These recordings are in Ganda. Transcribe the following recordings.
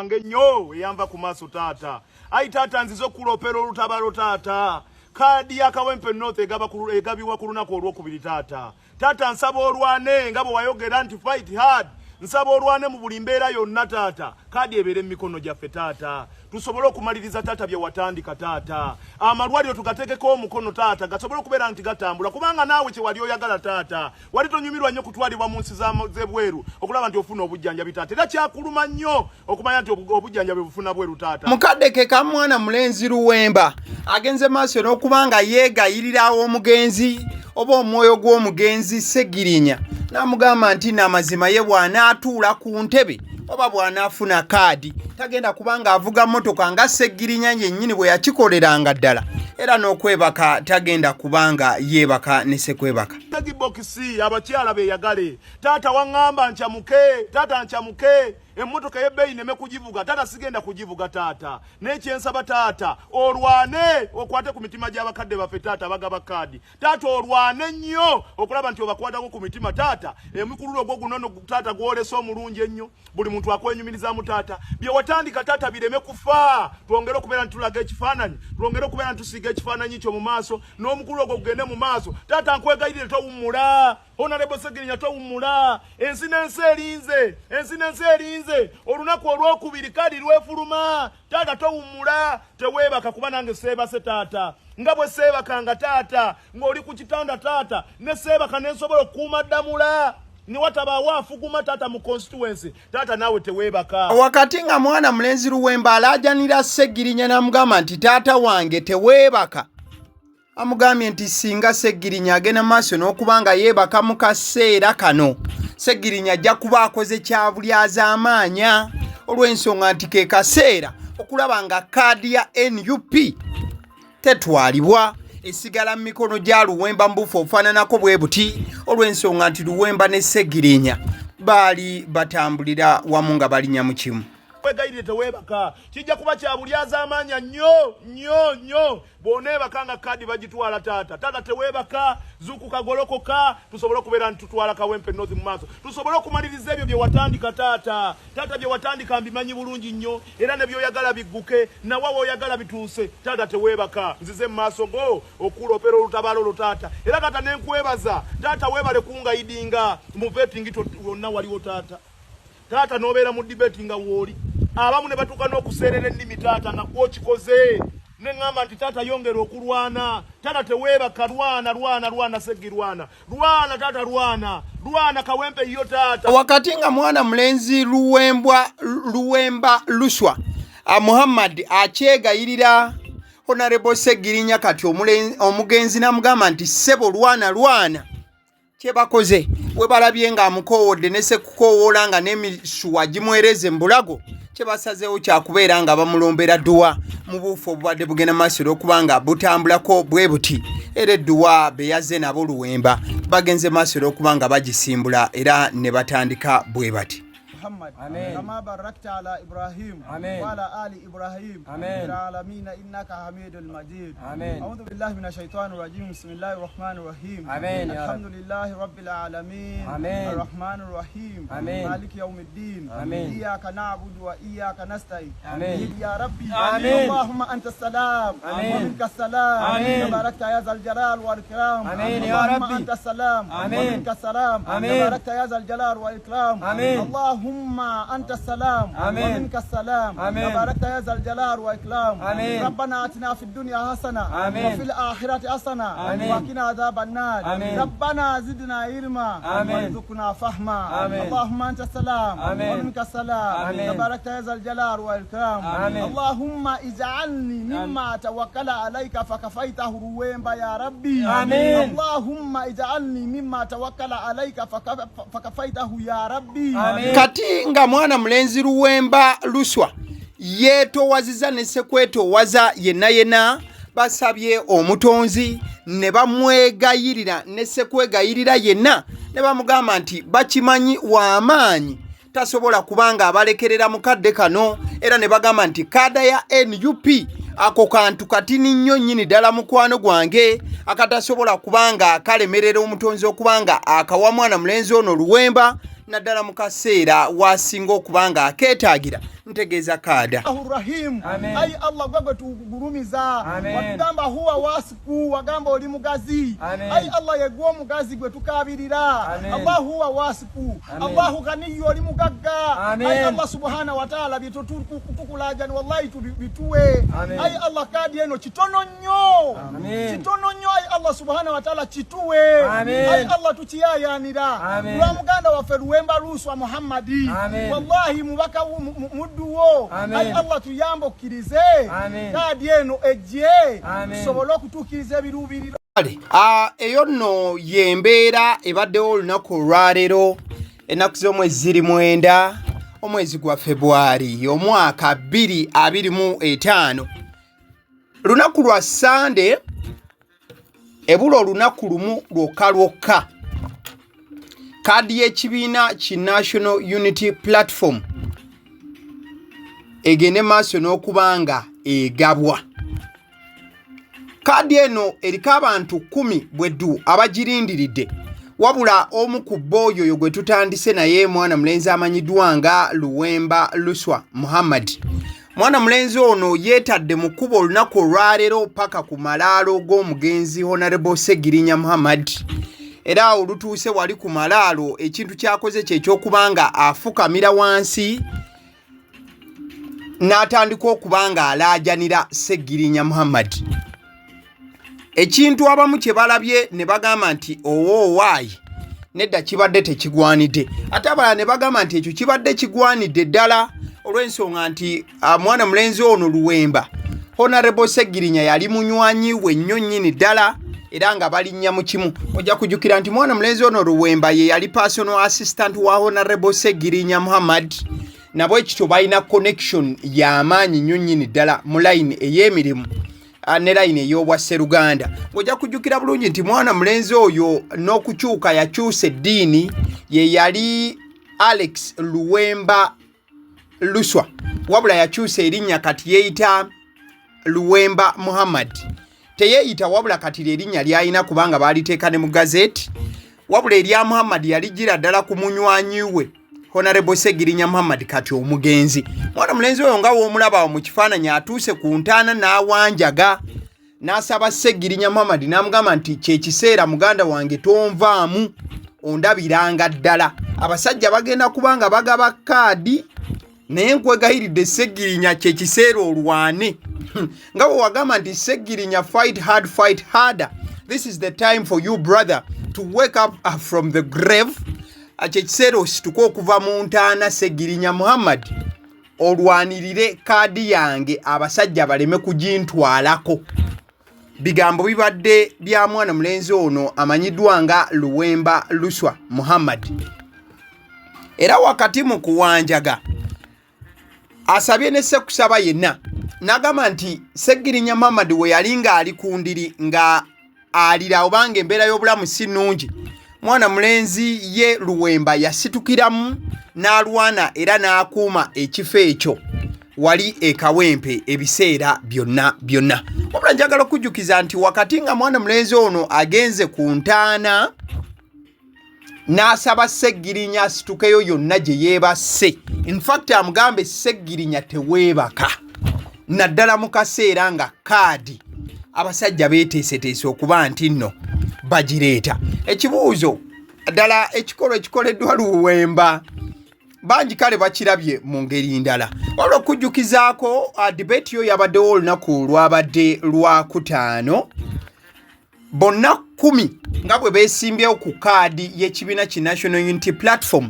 wange nnyo eyamba ku maaso taata. Ayi taata nzizo kulopera olutabalo taata. Kadi ya Kawempe North egabibwa ku lunaku olwokubiri taata. Taata nsaba olwane nga bwe wayogera nti fight hard. Nsaba olwane mu buli mbeera yonna taata. Kadi ebeere mu mikono gyaffe taata. Tusobole okumaliriza taata bye watandika taata. Amalwaliro tugateekeko omukono taata gasobole okubeera nti gatambula kubanga naawe kye wali oyagala taata. Wali tonyumirwa nnyo kutwalibwa mu nsi z'ebweru okulaba nti ofuna obujjanjabi taata. Era kyakuluma nnyo okumanya nti obujjanjabi bufuna bweru taata. Mukadde ke ka mwana mulenzi Luwemba agenze maaso n'okubanga yeegayirira omugenzi oba omwoyo gw'omugenzi Ssegirinya n'amugamba nti n'amazima ye bw'anaatuula ku ntebe oba bw'anaafuna kaadi tagenda kubanga avuga mmotoka nga Ssegirinya yennyini bwe yakikoleranga ddala era n'okwebaka tagenda kubanga yeebaka ne ssekwebaka. Tagibokisi abakyala beeyagale taata waŋŋamba ncamuke taata ncamuke emmotoka y'ebbeeyi neme kugivuga taata sigenda kugivuga taata n'ekyensaba taata olwane okwate ku mitima gy'abakadde baffe taata bagaba kaadi taata olwane nnyo okulaba nti obakwatako ku mitima taata emikululo ogwo guno taata gwolesa omulungi ennyo buli muntu akwenyumirizaamu taata bye watandika taata bireme kufa twongere okubeera nti tulaga ekifaananyi twongere okubeera nti tusiiga ekifaananyi kyo mu maaso n'omukululo ogwo gugende mu maaso taata nkwegayirire towummula Honorable Ssegirinya towummula ensi n'ensi erinze olunaku olwokubiri kadi lwefuluma taata towummula teweebaka kuba nange seebase taata nga bwe seebakanga taata ng'oli ku kitanda taata ne seebaka nensobola okukuuma ddamula ni watabaawo afuguma taata mu constituency taata naawe teweebaka. Wakati nga mwana mulenzi Luwemba alajanira Ssegirinya n'amugamba nti taata wange teweebaka amugambye nti singa Ssegirinya agenda maaso n'okubanga yeebaka mu kaseera kano Ssegirinya ajja kuba akoze kyabulyazaamaanya olw'ensonga nti ke kaseera okulaba nga kaadi ya NUP tetwalibwa esigala mu mikono gya Luwemba mu bufu obufaananako bwe buti olw'ensonga nti Luwemba ne Ssegirinya baali batambulira wamu nga balinnya mu kimu. Wegayirire teweebaka kijja kuba kyabulyazaamaanya nnyo bw'oneebaka nga kaadi bagitwala taata taata teweebaka zuukuka golokoka tusobole okubeera nti tutwala Kawempe North mu maaso tusobole okumaliriza ebyo bye watandika taata bye watandika mbimanyi bulungi nnyo era ne by'oyagala bigguke nawe oyagala bituuse taata teweebaka nzize mu maaso go okulopera olutabaalo olwo taata era kata ne nkwebaza taata weebale kungayidinga mu vetting wonna waliwo taata n'obeera mu debate nga wooli abamu ne batuuka n'okuseerera ennimi taata nga gw'okikoze ne ŋŋamba nti taata yongera okulwana taata teweebaka lwana Ssegirwana lwana taata lwana Kawempe yo taata. Wakati nga mwana mulenzi Luwemba Luswa Muhammad akyegayirira Honorable Ssegirinya kati omugenzi n'amugamba nti ssebo lwana kyebakoze we balabye nga amukoowodde ne sekukoowoola nga n'emisuwa gimwereze mu bulago kyebasazeewo kyakubeera nga bamulombera dduwa mu buufu obubadde bugenda maaso olw'okubanga butambulako bwe buti era edduwa be yazze nabo Luwemba bagenze maaso olw'okubanga bagisimbula era ne batandika bwe bati. محمد كما باركت على إبراهيم وعلى آل إبراهيم في العالمين إنك حميد مجيد. أعوذ بالله من الشيطان الرجيم بسم الله الرحمن الرحيم. الحمد لله رب العالمين الرحمن الرحيم مالك يوم الدين إياك نعبد وإياك نستعين يا ربي اللهم أنت السلام ومنك السلام تباركت يا ذا الجلال والإكرام اللهم أنت السلام ومنك السلام تباركت يا ذا الجلال والإكرام اللهم أنت السلام ومنك السلام تباركت يا ذا الجلال والإكرام ربنا آتنا في الدنيا حسنة وفي الآخرة حسنة وقنا عذاب النار ربنا زدنا علما وارزقنا فهما اللهم أنت السلام ومنك السلام تباركت يا ذا الجلال والإكرام اللهم اجعلني مما توكل عليك فكفيته Luwemba يا ربي اللهم اجعلني مما توكل عليك فكفيته يا ربي. Kati nga mwana mulenzi Luwemba Luswa yeetowaziza ne ssekwetowaza yenna basabye omutonzi ne bamwegayirira ne ssekwegayirira yenna ne bamugamba nti bakimanyi w'amaanyi tasobola kubanga abalekerera mukadde kano era ne bagamba nti kaada ya NUP ako kantu katini nnyo nnyini ddala mukwano gwange akatasobola kubanga kalemerera omutonzi okubanga akawa mwana mulenzi ono Luwemba naddala mu kaseera wasinga okubanga akeetaagira ntegeeza kaada. Rahim. Ayi Allah gwagwe tugulumiza. Wagamba huwa wasiku wagamba oli mugazi. Ayi Allah yegwa omugazi gwe tukabirira. Allah huwa wasiku. Allahu ganiyu oli mugagga. Ayi Allah subhanahu wa ta'ala bitutukulaja ni wallahi tubituwe. Ayi Allah kadi eno kitono nnyo. Kitono nnyo ayi Allah subhanahu wa ta'ala kituwe. Ayi Allah tukiyayanira. Lwa muganda waffe Luwemba Luswa Muhammadi. Wallahi mubaka duwo ayi Allah tuyambo kirize kadi eno ejje tusobole okutuukiriza ebirubiriro. Eyo nno yembeera ebaddewo olunaku olwaleero ennaku z'omwezi 9 omwezi gwa February omwaka 2025 lunaku lwa Sande ebula olunaku lumu lwokka kadi y'ekibiina ki National Unity Platform egende maaso n'okubanga egabwa. Kadi eno eriko abantu 10 bweddu abagirindiridde wabula omu ku bo oyo gwe tutandise naye mwana mulenzi amanyiddwa nga Luwemba Luswa Muhammad. Mwana mulenzi ono yeetadde mu kkubo olunaku olwaleero paka ku malaalo g'omugenzi Honorable Ssegirinya Muhammad. Era olutuuse wali ku malaalo ekintu kyakoze kye ky'okubanga afukamira wansi n'atandika okubanga alajanira Ssegirinya Muhammad. Ekintu abamu kye balabye ne bagamba nti owaayi nedda kibadde tekigwanidde, ate abalala ne bagamba nti ekyo kibadde kigwanidde ddala olw'ensonga nti mwana mulenzi ono Luwemba Honorable Ssegirinya yali munywanyi we nnyo nnyini ddala era nga balinnya mu kimu. Ojja kujjukira nti mwana mulenzi ono Luwemba ye yali personal assistant wa Honorable Ssegirinya Muhammad. Nabo ekityo balina connection y'amaanyi nnyo nnyini ddala mu line ey'emirimu ne line ey'obwa Sseruganda. Ojja kujjukira bulungi nti mwana mulenzi oyo n'okukyuka yakyusa eddiini ye yali Alex Luwemba Luswa wabula yakyusa erinnya kati yeeyita Luwemba Muhammad. Teyeeyita wabula kati ly'erinnya ly'alina kubanga baaliteeka ne mu gazeti wabula erya Muhammad yaligira ddala ku munywanyi we Honorable Ssegirinya Muhammad kati omugenzi. Mwana mulenzi oyo nga w'omulaba mu kifaananyi atuuse ku Ntaana n'awanjaga n'asaba Ssegirinya Muhammad n'amugamba nti kye kiseera muganda wange tonvaamu ondabiranga ddala. Abasajja bagenda kubanga bagaba kaadi naye nkwegayiridde Ssegirinya kye kiseera olwane. Nga bwe wagamba nti Ssegirinya fight hard, fight harder. This is the time for you brother to wake up from the grave. Kyekiseera osituka okuva mu Ntaana Ssegirinya Muhammad olwanirire kaadi yange abasajja baleme kugintwalako. Bigambo bibadde bya mwana mulenzi ono amanyiddwa nga Luwemba Luswa Muhammad. Era wakati mu kuwanjaga asabye ne ssekusaba yenna n'agamba nti Ssegirinya Muhammad we yali nga ali ku ndiri nga alira obanga embeera y'obulamu si nnungi, mwana mulenzi ye Luwemba yasitukiramu n'alwana era n'akuuma ekifo ekyo wali e Kawempe ebiseera byonna. Wabula njagala okujjukiza nti wakati nga mwana mulenzi ono agenze ku Ntaana n'asaba Ssegirinya asitukeyo yonna gye yeebase. In fact amugambe Ssegirinya teweebaka naddala mu kaseera nga kaadi abasajja beeteeseteese okuba nti nno bagireeta. Ekibuuzo ddala ekikolwa ekikoleddwa Luwemba bangi kale bakirabye mu ngeri ndala. Wabula okujjukizaako debate yo yabaddewo olunaku lwabadde Lwakutaano. Bonna 10 nga bwe beesimbyewo ku kaadi y'ekibiina ki National Unity Platform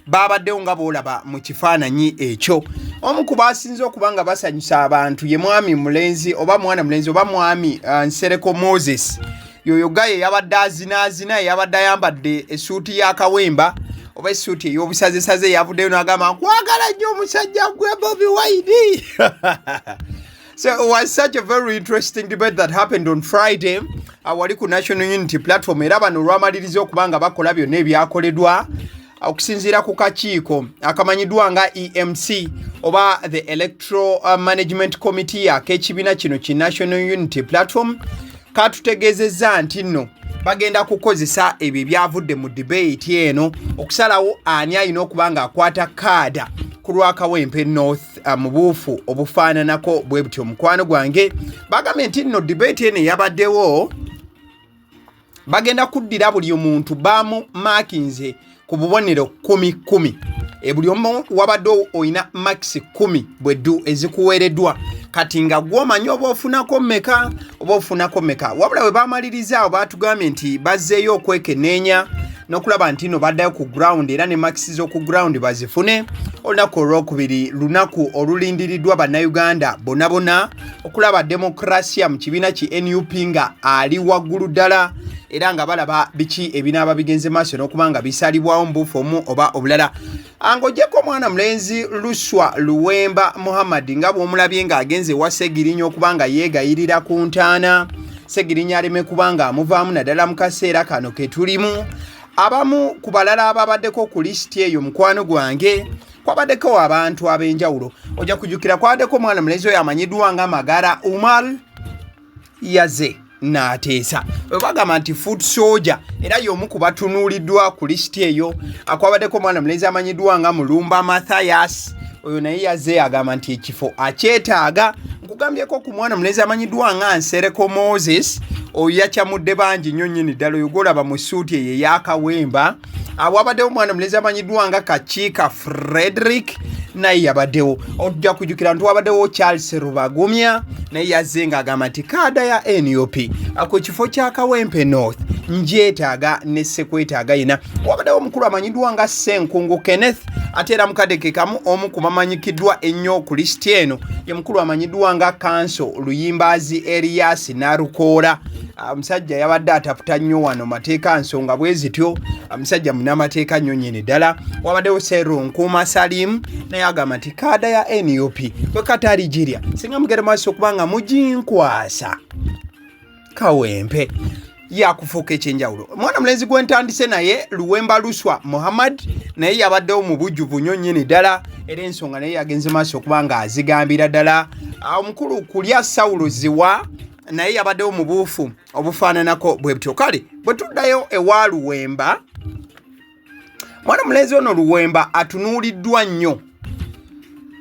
babaddewo nga boolaba mu kifaananyi ekyo. Omu ku baasinze okuba nga basanyusa abantu ye mwami mulenzi oba mwana mulenzi oba mwami Nsereko Moses. Yoyo gaye yabadde azinaazina yabadde ayambadde essuuti ya Kawemba oba essuuti ey'obusazesaze yavuddeyo n'agamba nkwagala nnyo omusajja gwe Bobi Wine. So it was such a very interesting debate that happened on Friday. Wali ku National Unity Platform era bano olwamaliriza okubanga bakola byonna ebyakoleddwa okusinziira ku kakiiko akamanyiddwa nga EMC oba the Electoral Management Committee ak'ekibiina kino ki National Unity Platform katutegeezezza nti nno bagenda kukozesa ebyo byavudde mu debate eno okusalawo ani alina okuba nga akwata kaada ku lwa Kawempe North mu buufu obufaananako bwe butyo mukwano gwange. Bagambye nti nno debate eno yabaddewo bagenda kuddira buli omuntu bamu makinze ku bubonero 10-10. Buli omu wabadde oyina max 10 bweddu ezikuweereddwa kati nga gw'omanyi oba ofunako mmeka wabula we bamaliriza baatugambye nti bazzeeyo okwekenneenya n'okulaba nti no baddayo ku ground era ne max z'oku ground bazifune. Olunaku olwokubiri lunaku olulindiriddwa bannayuganda bonna okulaba demokrasiya mu kibiina ki NUP nga ali waggulu ddala era nga balaba biki ebinaaba bigenze maaso n'okuba nga bisalibwawo mu buufu omu oba obulala. Ang'oggyeko omwana mulenzi Luwemba Muhammad nga bw'omulabye ng'agenze wa Ssegirinya okuba nga yeegayirira ku Ntaana. Ssegirinya aleme kuba nga amuvaamu naddala mu kaseera kano ke tulimu. Abamu ku balala ababaddeko ku lisiti eyo mukwano gwange kwabaddeko abantu ab'enjawulo. Ojja kujjukira kwabaddeko omwana mulenzi oyo amanyiddwa nga Magala Umar Ayise n'ateesa bagamba nti food soldier era y'omu ku batunuuliddwa ku lisiti eyo. Akwabaddeko omwana mulenzi amanyiddwa nga Mulumba Matthias oyo naye yazze agamba nti ekifo akyetaaga. Nkugambyeko ku mwana mulenzi amanyiddwa nga Nsereko Moses oyo yakyamudde bangi nnyo nnyini ddala oyo golaba mu suuti eyo eya Kawemba. Wabaddewo omwana mulenzi amanyiddwa nga Kakiika Frederick naye yabaddewo. Ojja kujjukira nti wabaddewo Charles Rubagumya naye yazze ng'agamba nti kaada ya NUP ku kifo kya Kawempe North njeetaaga ne ssekwetaaga yina. Wabaddewo omukulu amanyiddwa nga Ssenkungu Kenneth ate era mukadeke kamu omu ku bamanyikiddwa ennyo ku lisiti eno ye mukulu amanyiddwa nga Kanso Luyimbazi Erias Narukoola. Omusajja yabadde ataputa nnyo wano mateeka nsonga bwe zityo, omusajja munnamateeka nnyo nnyini ddala. Wabaddewo Sero Nkuuma Salim naye agamba nti kaada ya NUP bwe katali girya singa mugere maaso okuba nga muginkwasa Kawempe yakufuuka ekyenjawulo. Omwana mulenzi gwe ntandise naye Luwemba Muhammad naye yabaddewo mu bujjuvu nnyo nnyini ddala era ensonga naye yagenze maaso okuba nga azigambira ddala. Omukulu kulya Sawulo Ziwa naye yabaddewo mu buufu obufaananako bwe butyo. Kale bwe tuddayo ewa Luwemba, mwana mulenzi ono Luwemba atunuuliddwa nnyo.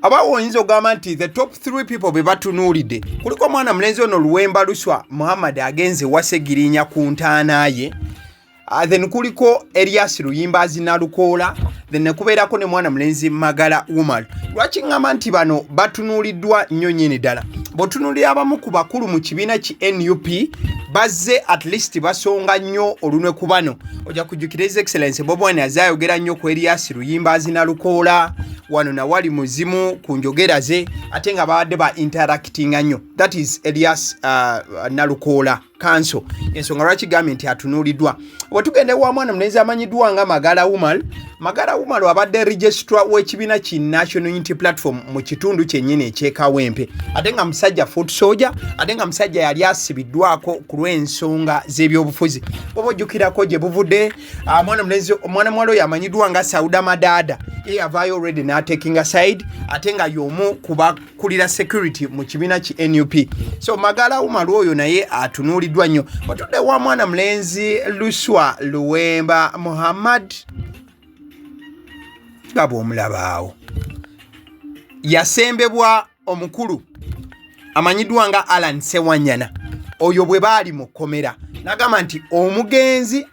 Abawo oyinza okugamba nti the top 3 people be batunuulidde kuliko mwana mulenzi ono Luwemba Muhammad agenze wa Ssegirinya ku Ntaana ye. Then kuliko Erias Luyimbazi Narukoola, then nekubeerako ne mwana mulenzi Magala Umar. Lwaki ngamba nti bano batunuuliddwa nnyo nnyini ddala? Bw'otunuulira abamu ku bakulu mu kibiina ki NUP bazze at least basonga nnyo olunwe ku bano. Ojja kujjukira His Excellency Bobi Wine azayogera nnyo ku Erias Luyimbazi Narukoola wano na wali muzimu ku njogera ze ate nga babadde ba interactinga nnyo. That is Erias Narukoola Council. Ensonga lwaki gambye nti atunuuliddwa. Bwetugende wa mwana mulenzi amanyiddwa nga Magala Umar abadde registrar w'ekibiina ki National Unity Platform mu kitundu kyennyini eky'e Kawempe ate nga musajja foot soldier ate nga musajja yali asibiddwako ku lw'ensonga z'ebyobufuzi. Bw'obojjukirako gye buvudde omwana muwala oyo amanyiddwa nga Sauda Madada ye yavaayo already n'atakinga side ate nga y'omu kubakulira security mu kibiina ki NUP. So Magala Umar oyo naye atunuuliddwa nnyo. Otudde wa mwana mulenzi Luwemba Muhammad nga bw'omulabaawo yasembebwa omukulu amanyiddwa nga Alan Sewanyana oyo bwe baali mu kkomera n'agamba nti omugenzi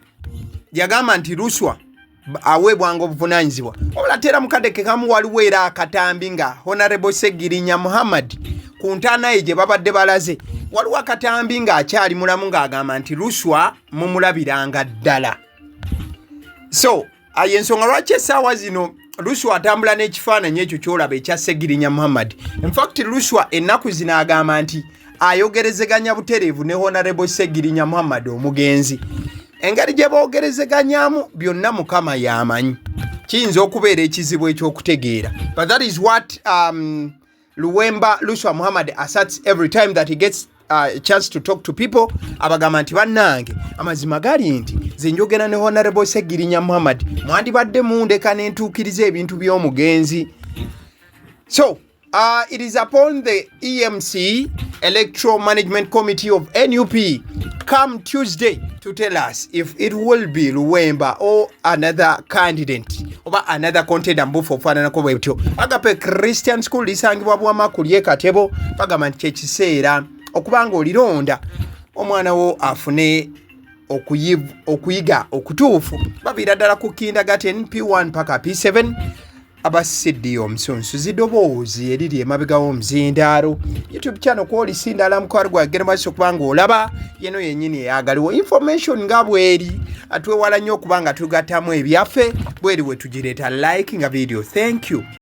yagamba nti Luswa aweebwanga obuvunaanyizibwa wabula teera mukadeke kamu waliwo era akatambi nga Honorable Ssegirinya Muhammad ku Ntaana ye gye babadde balaze waliwo akatambi ng'akyali mulamu ng'agamba nti Luswa mumulabiranga ddala. So ensonga lwaki essaawa zino Luswa atambula n'ekifaananyi ekyo ky'olaba ekya Ssegirinya Muhammad. In fact Luswa ennaku zino agamba nti ayogerezeganya butereevu ne Honorable Ssegirinya Muhammad omugenzi. Engeri gye boogerezeganyaamu byonna Mukama y'amanyi. Kiyinza okubeera ekizibu ekyokutegeera. But that is what Luwemba Muhammad asserts every time that he gets a chance to talk to people. Abagamba nti bannange amazima gali nti ze njogera ne Honorable Ssegirinya Muhammad mwandibadde mundeka n'entuukiriza ebintu by'omugenzi. So It is upon the EMC, Electoral Management Committee of NUP, come Tuesday to tell us if it will be Luwemba or another candidate oba another contender mbufu ofaanana ko bwetyo. Agape Christian School lisangibwa bwama kulye katebo bagamba nti kyekiseera okubanga olironda omwana wo afune okuyiga okutuufu babiira ddala ku kindergarten P1 paka P7 abasidde omusunsu zidoboozi eriri emabega w'omuzindaalo YouTube channel kw'olisindaala mukwano gwagera maaso kubanga olaba yeno yennyini eyagaliwo information nga bweri atwewala nnyo okubanga tugattamu ebyaffe bweri we tugireeta like nga video. Thank you.